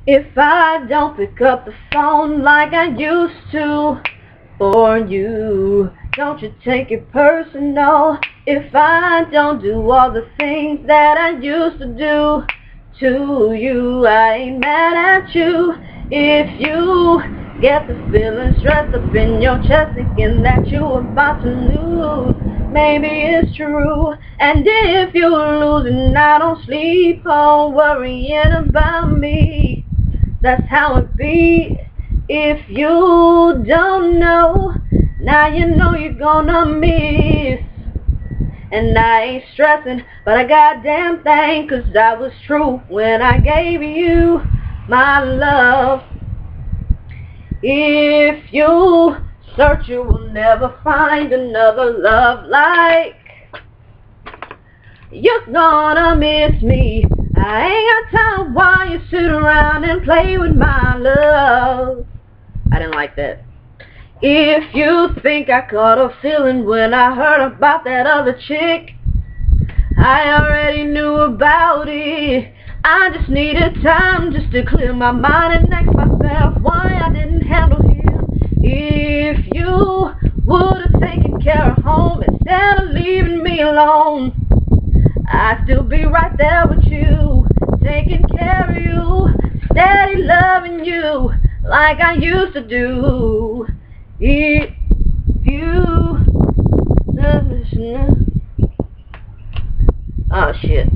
If I don't pick up the phone like I used to for you, don't you take it personal. If I don't do all the things that I used to do to you, I ain't mad at you. If you get the feeling stressed up in your chest, thinking that you're about to lose, maybe it's true. And if you're losing, I don't sleep on worrying about me. That's how it be. If you don't know, now you know you're gonna miss. And I ain't stressing, but I goddamn thing, 'cause that was true when I gave you my love. If you search, you will never find another love like. You're gonna miss me. I ain't got time while you sit around and play with my love. I didn't like that. If you think I caught a feeling when I heard about that other chick, I already knew about it. I just needed time just to clear my mind and ask myself why I didn't handle him. If you would have taken care of home instead of leaving me alone, I'd still be right there with you, taking care of you, steady loving you like I used to do. If you... Oh shit.